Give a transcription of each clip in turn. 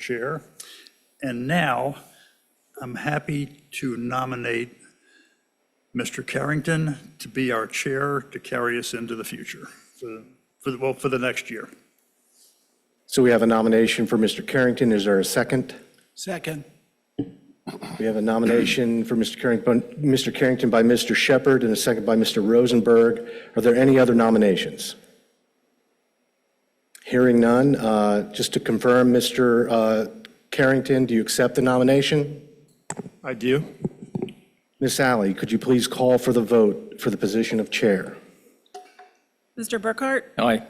chair. And now I'm happy to nominate Mr. Carrington to be our chair to carry us into the future, for the next year. So we have a nomination for Mr. Carrington. Is there a second? Second. We have a nomination for Mr. Carrington by Mr. Shepard and a second by Mr. Rosenberg. Are there any other nominations? Hearing none, just to confirm, Mr. Carrington, do you accept the nomination? I do. Ms. Alley, could you please call for the vote for the position of chair? Mr. Burkhart? Aye.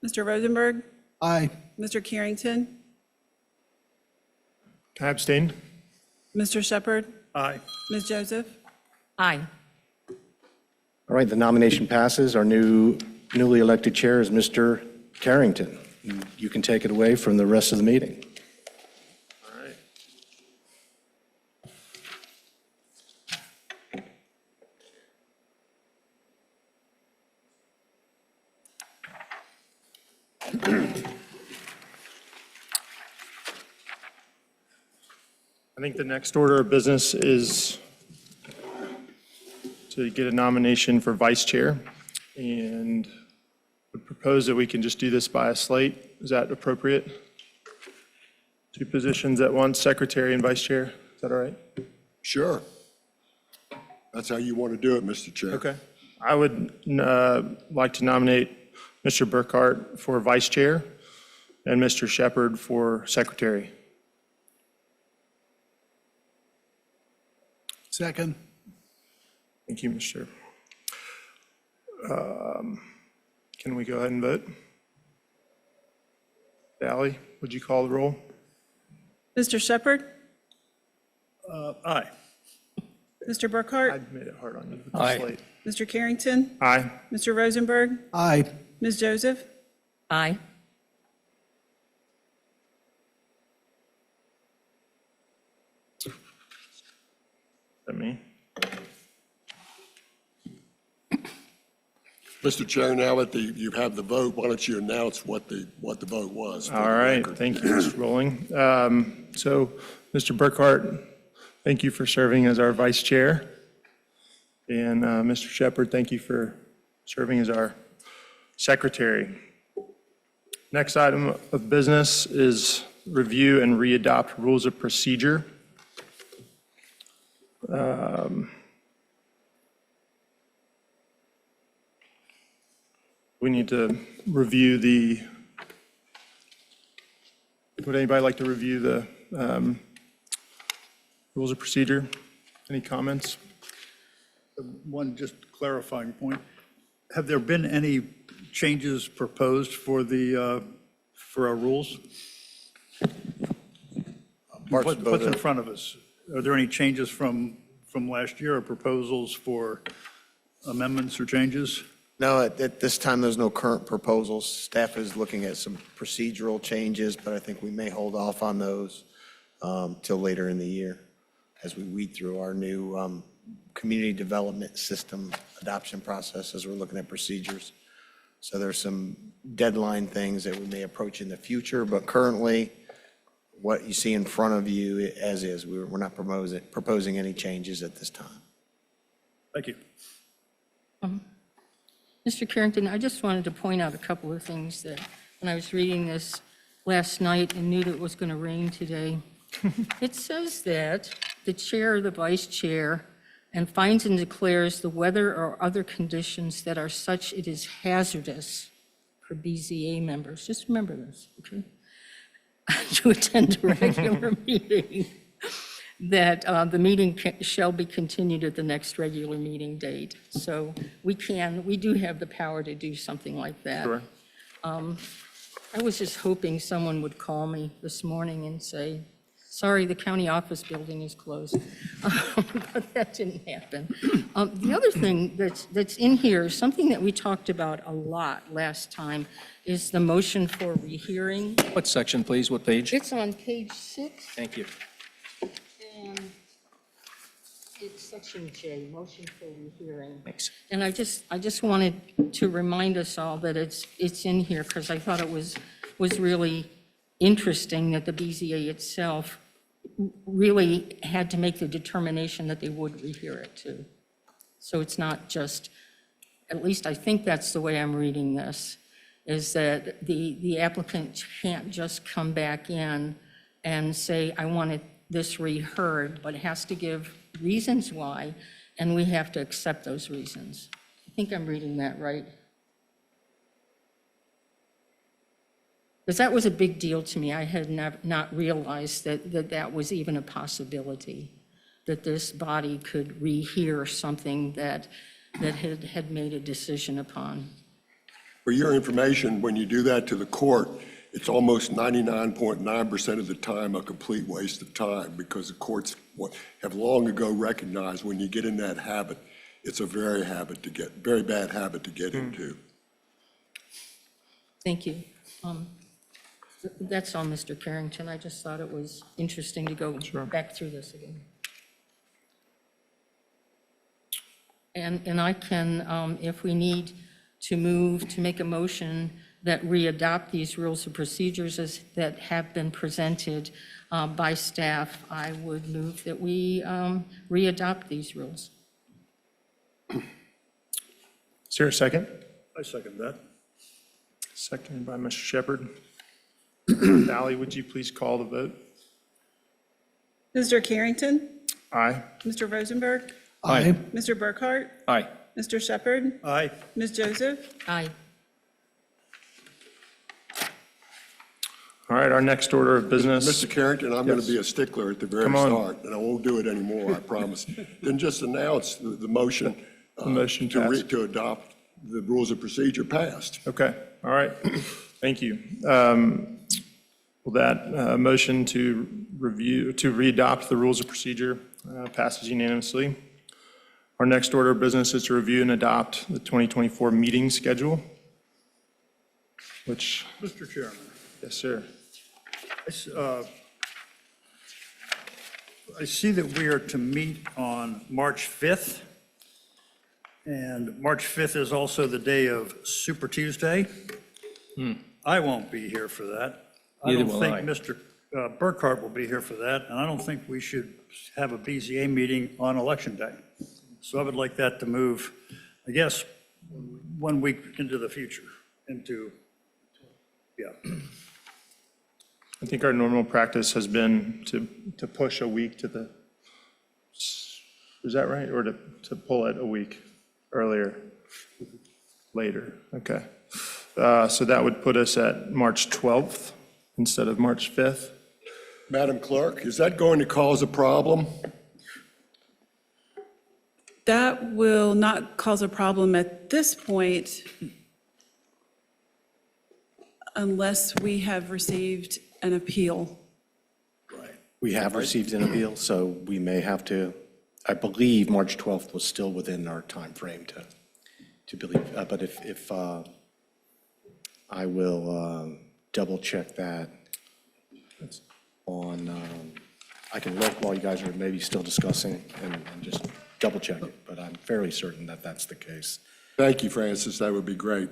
Mr. Rosenberg? Aye. Mr. Carrington? Can I abstain? Mr. Shepard? Aye. Ms. Joseph? Aye. All right, the nomination passes. Our newly elected chair is Mr. Carrington. You can take it away from the rest of the meeting. All right. I think the next order of business is to get a nomination for vice chair, and would propose that we can just do this by a slate. Is that appropriate? Two positions at once, secretary and vice chair. Is that all right? Sure. That's how you want to do it, Mr. Chair. Okay. I would like to nominate Mr. Burkhart for vice chair and Mr. Shepard for secretary. Second. Thank you, Mr. Can we go ahead and vote? Ally, would you call the roll? Mr. Shepard? Aye. Mr. Burkhart? I made it hard on you with the Aye. slate. Mr. Carrington? Aye. Mr. Rosenberg? Aye. Ms. Joseph? Aye. Is that me? Mr. Chair, now that you have the vote, why don't you announce what the vote was? for All the right, record? thank you, Mr. Rowling. So, Mr. Burkhart, thank you for serving as our vice chair. And Mr. Shepard, thank you for serving as our secretary. Next item of business is review and readopt rules of procedure. We need to review would anybody like to review the rules of procedure? Any comments? One just clarifying point. Have there been any changes proposed for our rules? What's in front of us? Are there any changes from last year or proposals for amendments or changes? No, at this time, there's no current proposals. Staff is looking at some procedural changes, but I think we may hold off on those till later in the year as we weed through our new community development system adoption process as we're looking at procedures. So there's some deadline things that we may approach in the future, but currently, what you see in front of you as is, we're not proposing any changes at this time. Thank you. Mr. Carrington, I just wanted to point out a couple of things that when I was reading this last night and knew that it was going to rain today. It says that the chair or the vice chair and finds and declares the weather or other conditions that are such it is hazardous for BZA members. Just remember this, okay? To attend a regular meeting, that the meeting shall be continued at the next regular meeting date. So we do have the power to do something like that. Sure. I was just hoping someone would call me this morning and say, sorry, the county office building is closed. But that didn't happen. The other thing that's in here, something that we talked about a lot last time, is the motion for rehearing. What section, please? What page? It's on page 6. Thank you. And it's section J, motion for rehearing. Thanks. And I just wanted to remind us all that it's in here because I thought it was really interesting that the BZA itself really had to make the determination that they would rehear it too. So it's not just, at least I think that's the way I'm reading this, is that the applicant can't just come back in and say, I wanted this reheard, but it has to give reasons why, and we have to accept those reasons. I think I'm reading that right. Because that was a big deal to me. I had not realized that was even a possibility, that this body could rehear something that had made a decision upon. For your information, when you do that to the court, it's almost 99.9% of the time a complete waste of time, because the courts have long ago recognized when you get in that habit, it's a very bad habit to get into. Thank you. That's all, Mr. Carrington. I just thought it was interesting to go back through this again. And I can, if we need to move to make a motion that readopt these rules of procedures that have been presented by staff, I would move that we readopt these rules. Is there a second? I second that. Seconded by Mr. Shepherd. Valerie, would you please call the vote? Mr. Carrington? Aye. Mr. Rosenberg? Aye. Mr. Burkhart? Aye. Mr. Shepherd? Aye. Ms. Joseph? Aye. All right, our next order of business. Mr. Carrington, I'm going to Yes. be a stickler at the very Come on. start, and I won't do it anymore, I promise. Then just announce the motion. The motion passed. To adopt the rules of procedure passed. Okay, all right, thank you. Well, that motion to readopt the rules of procedure passes unanimously. Our next order of business is to review and adopt the 2024 meeting schedule, which, Mr. Chairman, yes, sir. I see that we are to meet on March 5th, and March 5th is also the day of Super Tuesday. I won't be here for that. Neither I don't will think I. Mr. Burkhart will be here for that, and I don't think we should have a BZA meeting on Election Day. So I would like that to move, I guess, 1 week into the future, yeah. I think our normal practice has been to push a week to the, is that right? Or to pull it a week earlier, later, okay. So that would put us at March 12th instead of March 5th. Madam Clerk, is that going to cause a problem? That will not cause a problem at this point unless we have received an appeal. We have received an appeal, so we may have to, I believe March 12th was still within our time frame to believe, but if I will double check that on, I can look while you guys are maybe still discussing and just double check it, but I'm fairly certain that that's the case. Thank you, Francis, that would be great.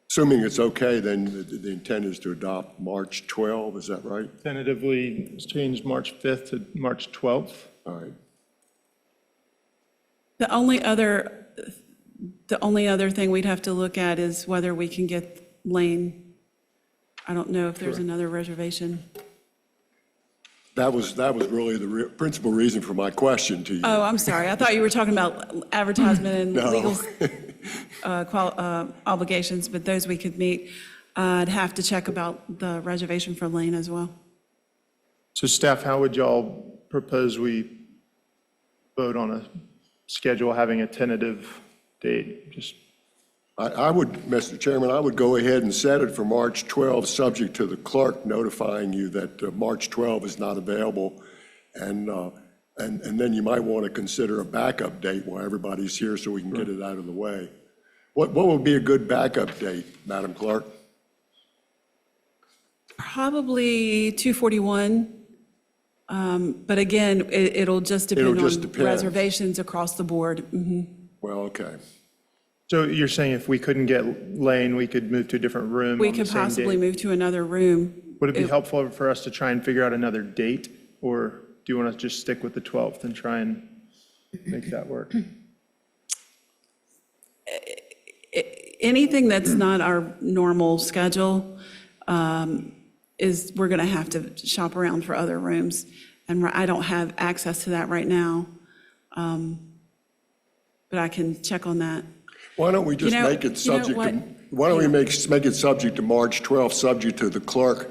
Assuming it's okay, then the intent is to adopt March 12, is that right? Tentatively, it's changed March 5th to March 12th. All right. The only other thing we'd have to look at is whether we can get Lane. I don't know if there's another reservation. That was really the principal reason for my question to you. Oh, I'm sorry. I thought you were talking about advertisement and No. legal obligations, but those we could meet. I'd have to check about the reservation for Lane as well. So staff, how would y'all propose we vote on a schedule having a tentative date? Just I would, Mr. Chairman, I would go ahead and set it for March 12, subject to the clerk notifying you that March 12 is not available. And then you might want to consider a backup date while everybody's here so we can get it out of the way. What would be a good backup date, Madam Clerk? Probably 241. But again, it'll just It'll depend just on depend. reservations across the board. Mhm. Well, okay. So you're saying if we couldn't get Lane, we could move to a different room We on the could same possibly date? move to another room. Would it be helpful for us to try and figure out another date? Or do you want to just stick with the 12th and try and make that work? Anything that's not our normal schedule is, we're going to have to shop around for other rooms. And I don't have access to that right now. But I can check on that. Why don't we just You know- make it you know subject what? to, why don't we make it subject to March 12th, subject to the clerk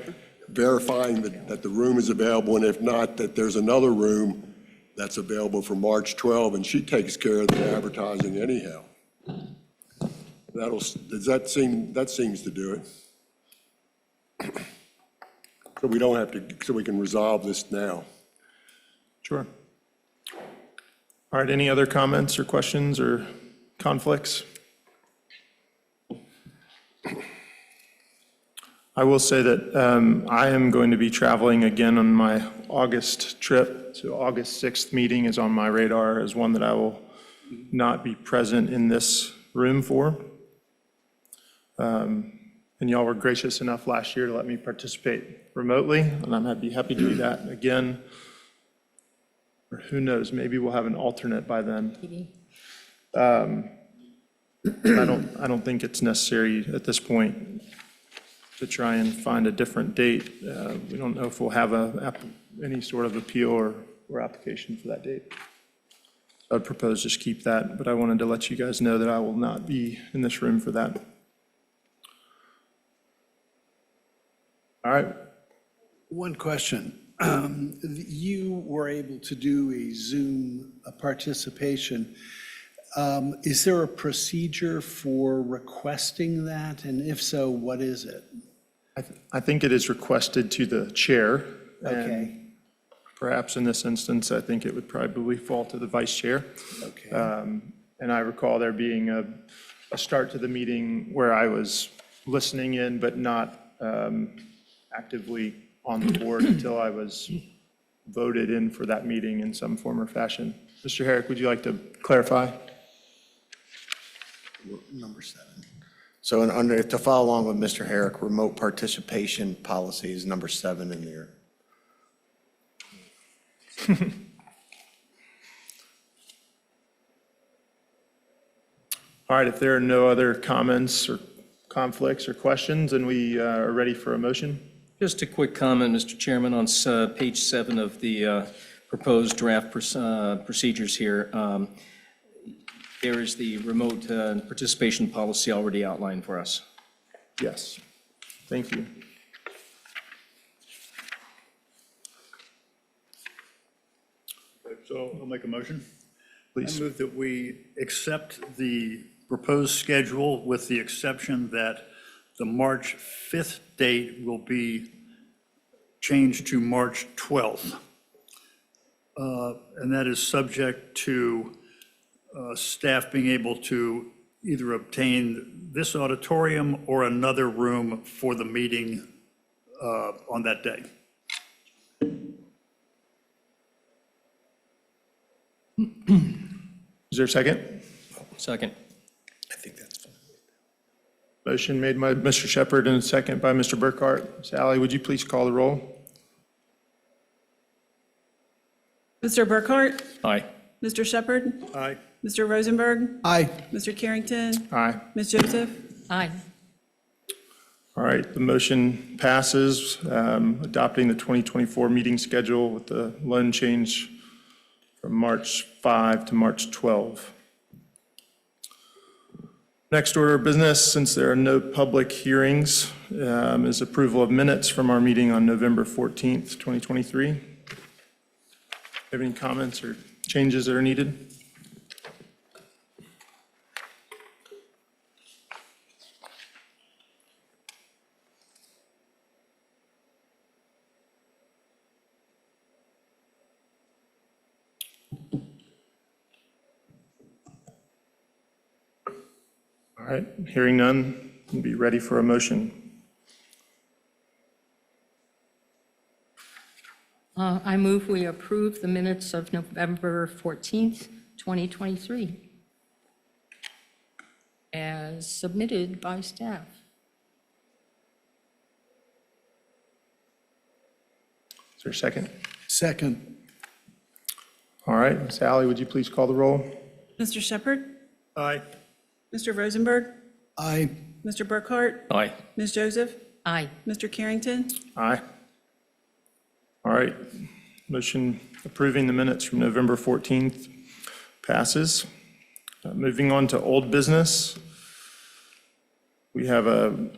verifying that the room is available, and if not, that there's another room that's available for March 12, and she takes care of the advertising anyhow. That seems to do it. So we don't have to, so we can resolve this now. Sure. All right, any other comments or questions or conflicts? I will say that I am going to be traveling again on my August trip. So August 6th meeting is on my radar as one that I will not be present in this room for. And y'all were gracious enough last year to let me participate remotely, and I'd be happy to do that again. Or who knows, maybe we'll have an alternate by then. I don't think it's necessary at this point to try and find a different date. We don't know if we'll have any sort of appeal or application for that date. I'd propose just keep that, but I wanted to let you guys know that I will not be in this room for that. All right, One question. You were able to do a Zoom participation. Is there a procedure for requesting that? And if so, what is it? I think it is requested to the chair. Okay. And perhaps in this instance, I think it would probably fall to the vice chair. Okay. And I recall there being a start to the meeting where I was listening in, but not actively on the board until I was voted in for that meeting in some form or fashion. Mr. Herrick, would you like to clarify? Number 7. So to follow along with Mr. Herrick, remote participation policy is number 7 in there. All right, if there are no other comments or conflicts or questions, and we are ready for a motion. Just a quick comment, Mr. Chairman, on page 7 of the proposed draft procedures here. There is the remote participation policy already outlined for us. Yes, thank you. So I'll make a motion. Please. I move that we accept the proposed schedule with the exception that the March 5th date will be changed to March 12th. And that is subject to staff being able to either obtain this auditorium or another room for the meeting on that day. Is there a second? Second. I think that's fine. Motion made by Mr. Shepherd and a second by Mr. Burkhart. Sally, would you please call the roll? Mr. Burkhart? Aye. Mr. Shepherd? Aye. Mr. Rosenberg? Aye. Mr. Carrington? Aye. Ms. Joseph? Aye. All right, the motion passes, adopting the 2024 meeting schedule with the lone change from March 5 to March 12. Next order of business, since there are no public hearings, is approval of minutes from our meeting on November 14th, 2023. Have any comments or changes that are needed? All right, hearing none, we'll be ready for a motion. I move we approve the minutes of November 14th, 2023. as submitted by staff. Is there a second? Second. All right, Sally, would you please call the roll? Mr. Shepherd? Aye. Mr. Rosenberg? Aye. Mr. Burkhart? Aye. Ms. Joseph? Aye. Mr. Carrington? Aye. All right, motion approving the minutes from November 14th passes. Moving on to old business. We have a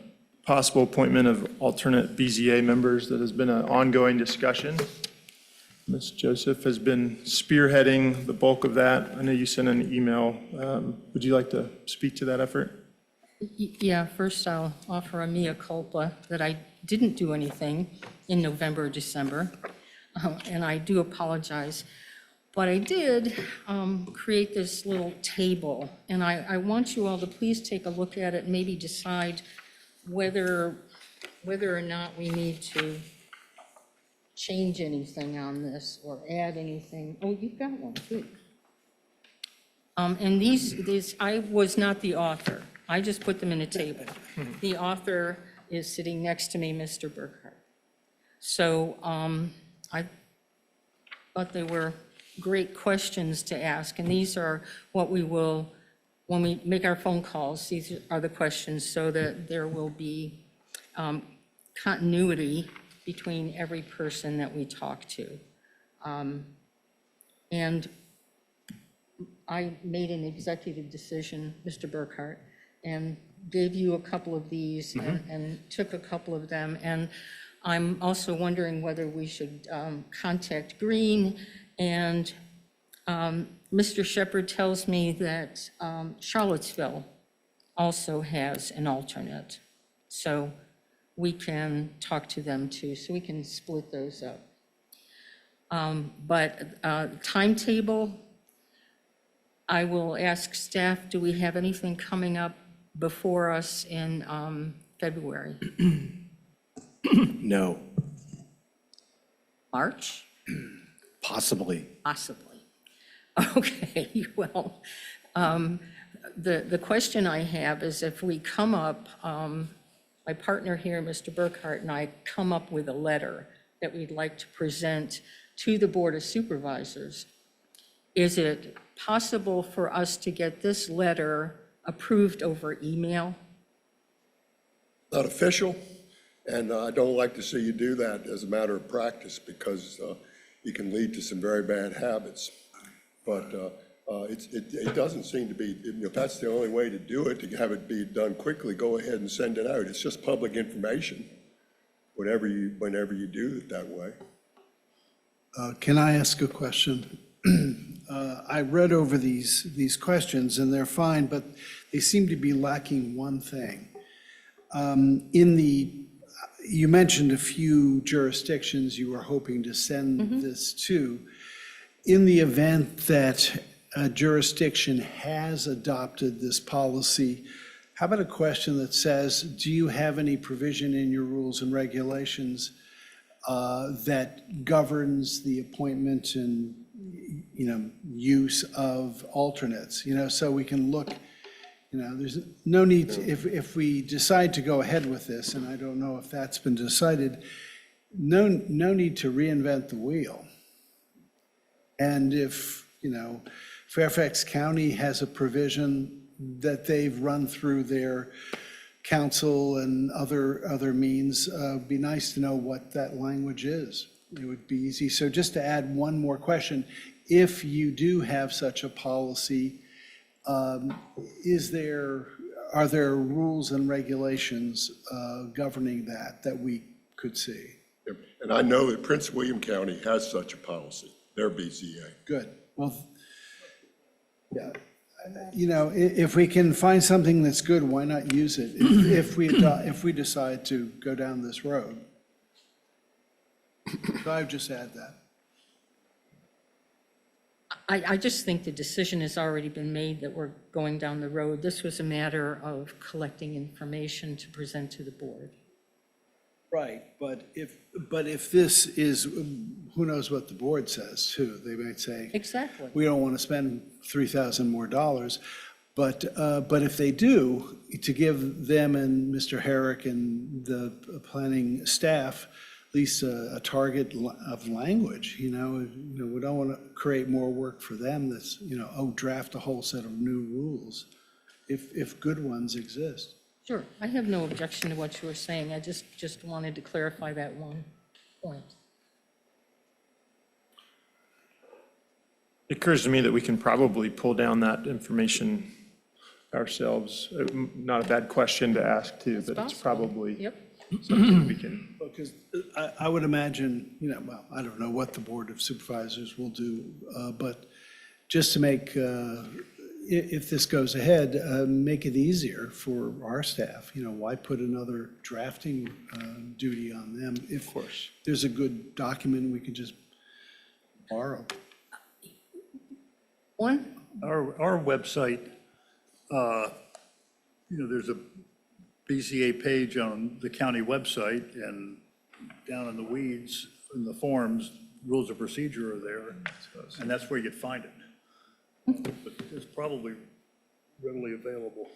possible appointment of alternate BZA members that has been an ongoing discussion. Ms. Joseph has been spearheading the bulk of that. I know you sent an email. Would you like to speak to that effort? Yeah, first I'll offer a mea culpa that I didn't do anything in November or December, and I do apologize. But I did create this little table, and I want you all to please take a look at it and maybe decide whether or not we need to change anything on this or add anything. Oh, you've got one, good. And these, I was not the author. I just put them in a table. The author is sitting next to me, Mr. Burkhart. So I thought they were great questions to ask, and these are what we will, when we make our phone calls, these are the questions so that there will be continuity between every person that we talk to. And I made an executive decision, Mr. Burkhart, and gave you a couple of these and took a couple of them. And I'm also wondering whether we should contact Green. And Mr. Shepherd tells me that Charlottesville also has an alternate. So we can talk to them too, so we can split those up. But timetable, I will ask staff, do we have anything coming up before us in February? No, March? possibly. Possibly. Okay, well, the question I have is if we come up, my partner here, Mr. Burkhart, and I come up with a letter that we'd like to present to the Board of Supervisors, is it possible for us to get this letter approved over email? Not official, and I don't like to see you do that as a matter of practice because it can lead to some very bad habits. But it doesn't seem to be, if that's the only way to do it, to have it be done quickly, go ahead and send it out. It's just public information, whenever you do it that way. Can I ask a question? I read over these questions, and they're fine, but they seem to be lacking one thing. You mentioned a few jurisdictions you were hoping to send this to. In the event that a jurisdiction has adopted this policy, how about a question that says, do you have any provision in your rules and regulations that governs the appointment and, use of alternates? So we can look, there's no need, if we decide to go ahead with this, and I don't know if that's been decided, no need to reinvent the wheel. And if, Fairfax County has a provision that they've run through their council and other means, it'd be nice to know what that language is. It would be easy. So just to add one more question, if you do have such a policy, are there rules and regulations governing that we could see? And I know that Prince William County has such a policy, their BZA. Good. Well, yeah, if we can find something that's good, why not use it if we decide to go down this road? So I would just add that. I just think the decision has already been made that we're going down the road. This was a matter of collecting information to present to the board. Right, but if this is, who knows what the board says too? They might say, Exactly. we don't want to spend $3,000 more. But if they do, to give them and Mr. Herrick and the planning staff at least a target of language, we don't want to create more work for them that's, draft a whole set of new rules, if good ones exist. Sure, I have no objection to what you were saying. I just wanted to clarify that one point. It occurs to me that we can probably pull down that information ourselves. Not a bad question to ask too, but it's Possible. probably Yep, something we can. Because I would imagine, well, I don't know what the Board of Supervisors will do, but just to make, if this goes ahead, make it easier for our staff. Why put another drafting duty on them? Of course. There's a good document we could just borrow. Our website, there's a BZA page on the county website, and down in the weeds, in the forms, rules of procedure are there, and that's where you'd find it. But it's probably readily available.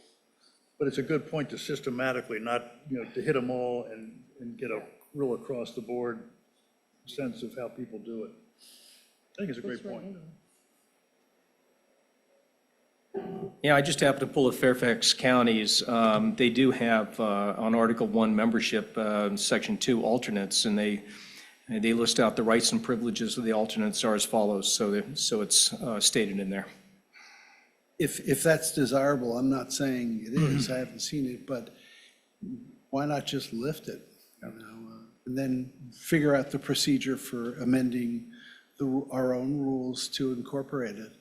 But it's a good point to systematically, not, to hit them all and get a real across the board sense of how people do it. I think it's a great point. Yeah, I just happened to pull the Fairfax counties. They do have on Article 1 membership, Section 2 alternates, and they list out the rights and privileges of the alternates are as follows. So it's stated in there. If that's desirable, I'm not saying it is, I haven't seen it, but why not just lift it? And then figure out the procedure for amending our own rules to incorporate it.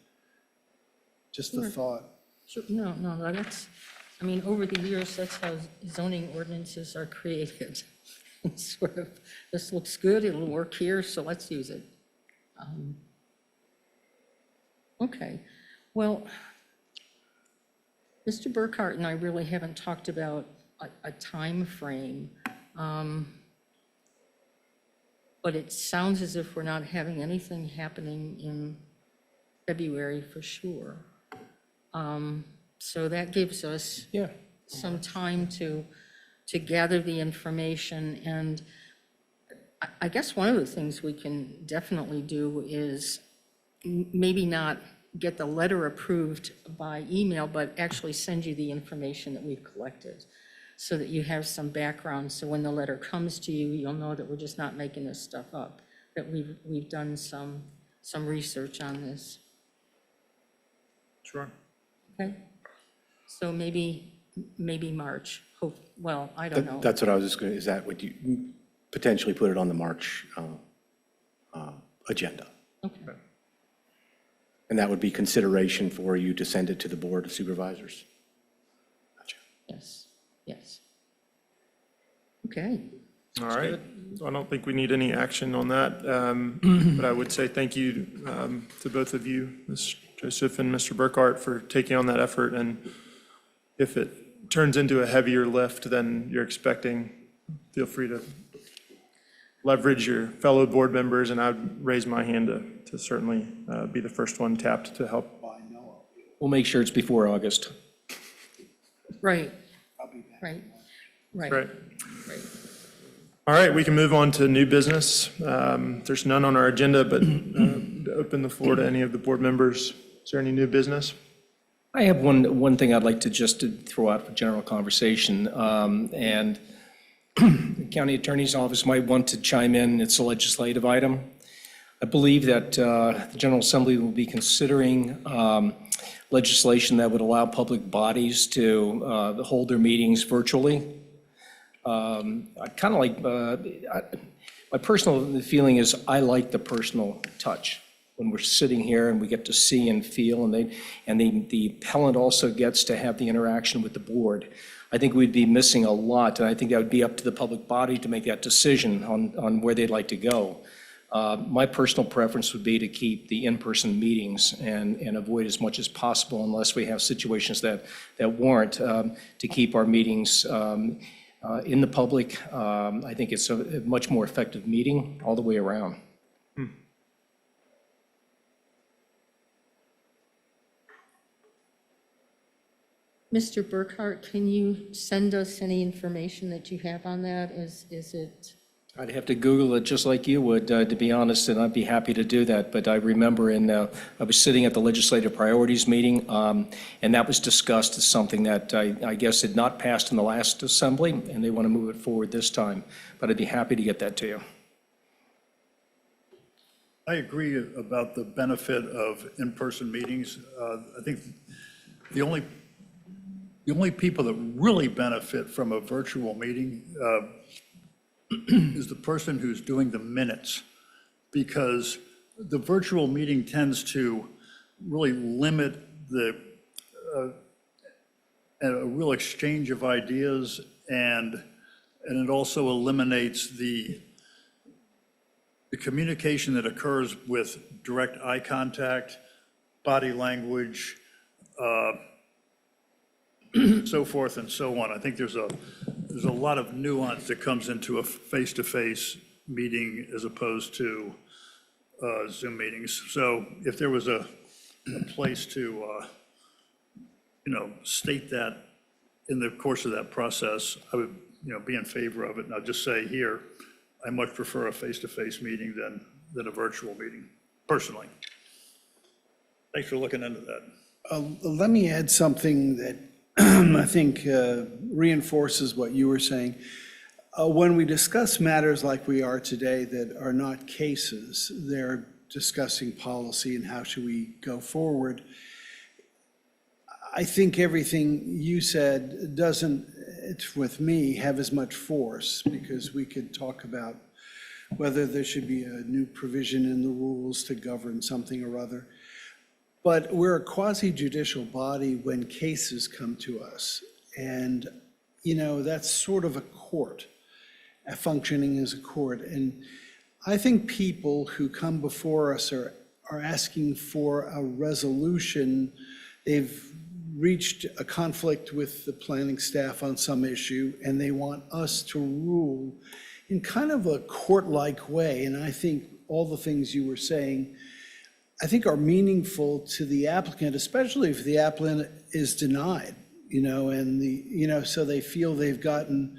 Just the thought. sure, no, that's, over the years, that's how zoning ordinances are created. It's sort of, this looks good, it'll work here, so let's use it. Okay, well, Mr. Burkhart and I really haven't talked about a time frame, but it sounds as if we're not having anything happening in February for sure. So that gives us some time to gather the information, and I guess one of the things we can definitely do is maybe not get the letter approved by email, but actually send you the information that we've collected so that you have some background. So when the letter comes to you, you'll know that we're just not making this stuff up, that we've done some research on this. Sure. Okay? So maybe March, well, I don't know. That's what I was just going to, is that would you potentially put it on the March agenda? Okay. And that would be consideration for you to send it to the Board of Supervisors? Gotcha. Yes. Okay. All right. I don't think we need any action on that, but I would say thank you to both of you, Ms. Joseph and Mr. Burkhart, for taking on that effort. And if it turns into a heavier lift than you're expecting, feel free to leverage your fellow board members, and I'd raise my hand to certainly be the first one tapped to help. We'll make sure it's before August. Right. Right. Right. All right, we can move on to new business. There's none on our agenda, but to open the floor to any of the board members. Is there any new business? I have one thing I'd like to just throw out for general conversation, and the county attorney's office might want to chime in. It's a legislative item. I believe that the General Assembly will be considering legislation that would allow public bodies to hold their meetings virtually. I kind of like, my personal feeling is I like the personal touch when we're sitting here and we get to see and feel, and the appellant also gets to have the interaction with the board. I think we'd be missing a lot, and I think that would be up to the public body to make that decision on where they'd like to go. My personal preference would be to keep the in-person meetings and avoid as much as possible, unless we have situations that warrant, to keep our meetings in the public. I think it's a much more effective meeting all the way around. Mr. Burkhart, can you send us any information that you have on that? Is it, I'd have to Google it just like you would, to be honest, and I'd be happy to do that. But I remember I was sitting at the Legislative Priorities meeting, and that was discussed as something that I guess had not passed in the last assembly, and they want to move it forward this time. But I'd be happy to get that to you. I agree about the benefit of in-person meetings. I think the only people that really benefit from a virtual meeting is the person who's doing the minutes, because the virtual meeting tends to really limit a real exchange of ideas, and it also eliminates the communication that occurs with direct eye contact, body language, so forth and so on. I think there's a lot of nuance that comes into a face-to-face meeting as opposed to Zoom meetings. So if there was a place to, state that in the course of that process, I would, be in favor of it. And I'll just say here, I much prefer a face-to-face meeting than a virtual meeting, personally. Thanks for looking into that. Let me add something that I think reinforces what you were saying. When we discuss matters like we are today that are not cases, they're discussing policy and how should we go forward. I think everything you said doesn't, with me, have as much force, because we could talk about whether there should be a new provision in the rules to govern something or other. But we're a quasi-judicial body when cases come to us. And, that's sort of a court, functioning as a court. And I think people who come before us are asking for a resolution. They've reached a conflict with the planning staff on some issue, and they want us to rule in kind of a court-like way. And I think all the things you were saying, I think, are meaningful to the applicant, especially if the applicant is denied, and so they feel they've gotten,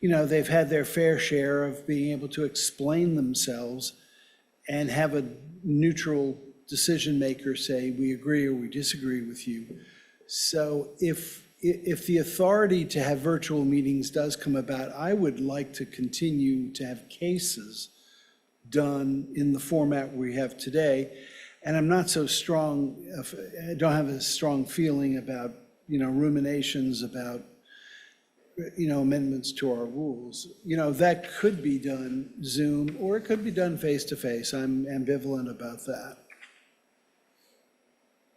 they've had their fair share of being able to explain themselves and have a neutral decision maker say, we agree or we disagree with you. So if the authority to have virtual meetings does come about, I would like to continue to have cases done in the format we have today. And I'm not so strong, I don't have a strong feeling about, ruminations about, amendments to our rules. That could be done Zoom, or it could be done face-to-face. I'm ambivalent about that.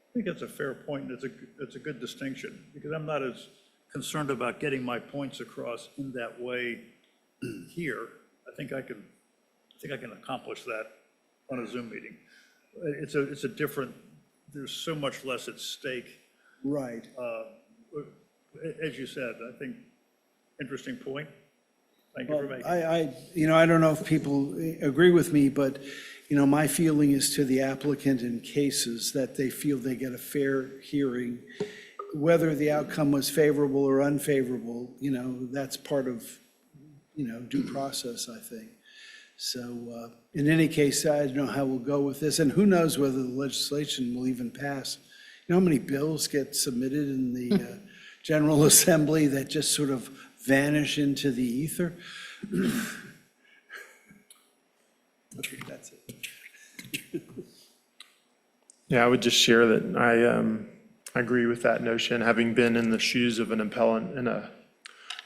I think that's a fair point, and it's a good distinction, because I'm not as concerned about getting my points across in that way here. I think I can accomplish that on a Zoom meeting. It's a different, there's so much less at stake. Right. As you said, I think, interesting point. Thank you for making it. I don't know if people agree with me, but, my feeling is to the applicant in cases that they feel they get a fair hearing. Whether the outcome was favorable or unfavorable, that's part of, due process, I think. So in any case, I don't know how we'll go with this, and who knows whether the legislation will even pass. You know how many bills get submitted in the General Assembly that just sort of vanish into the ether? Okay, that's it. Yeah, I would just share that I agree with that notion, having been in the shoes of an appellant in a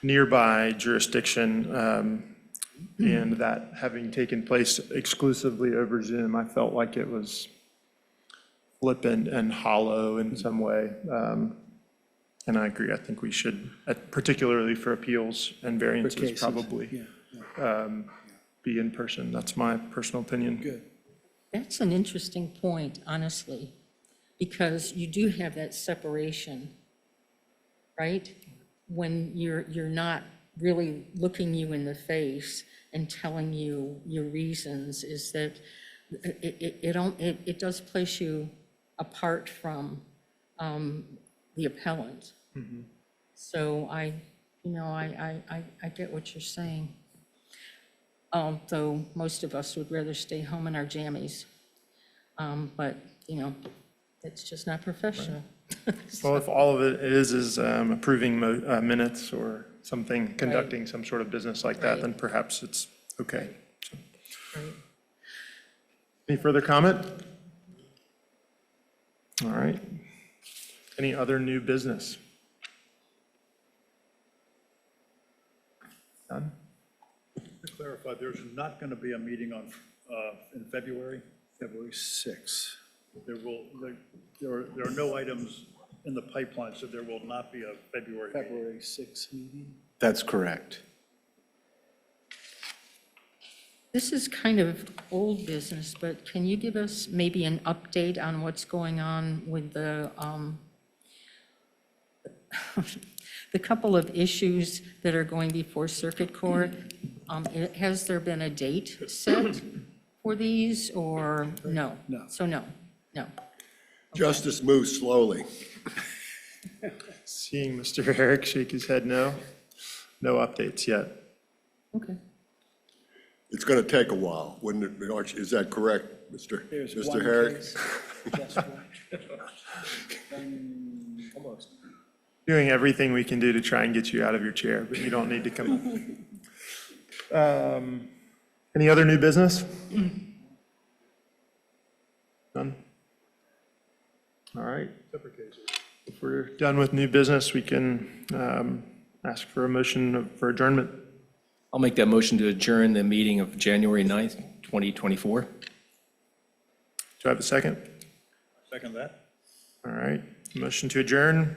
nearby jurisdiction, and that having taken place exclusively over Zoom, I felt like it was flippant and hollow in some way. And I agree, I think we should, particularly for appeals and variances, cases, probably yeah. be in person. That's my personal opinion. Good. that's an interesting point, honestly, because you do have that separation, right? When you're not really looking you in the face and telling you your reasons, is that it does place you apart from the appellant. So I get what you're saying. Though most of us would rather stay home in our jammies. But, it's just not professional. Well, if all of it is approving minutes or something, conducting some sort of business like that, Right. then perhaps it's okay. So, Right. any further comment? All right. Any other new business? None? To clarify, there's not going to be a meeting in February. February 6th. There are no items in the pipeline, so there will not be a February meeting. February 6th meeting? That's correct. This is kind of old business, but can you give us maybe an update on what's going on with the couple of issues that are going before Circuit Court? Has there been a date set for these, or no? No. So no. Justice moves slowly. Seeing Mr. Herrick shake his head no. No updates yet. Okay. It's going to take a while, wouldn't it, Archie? Is that correct, Mr. There's Mr. one Herrick? case, just one. Doing everything we can do to try and get you out of your chair, but you don't need to come. Any other new business? None? All right. If we're done with new business, we can ask for a motion for adjournment. I'll make that motion to adjourn the meeting of January 9th, 2024. Do I have a second? Second that? All right, motion to adjourn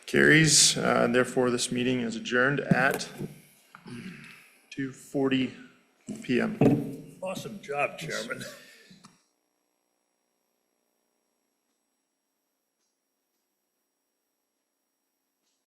carries, and therefore this meeting is adjourned at 2:40 PM. Awesome job, Chairman.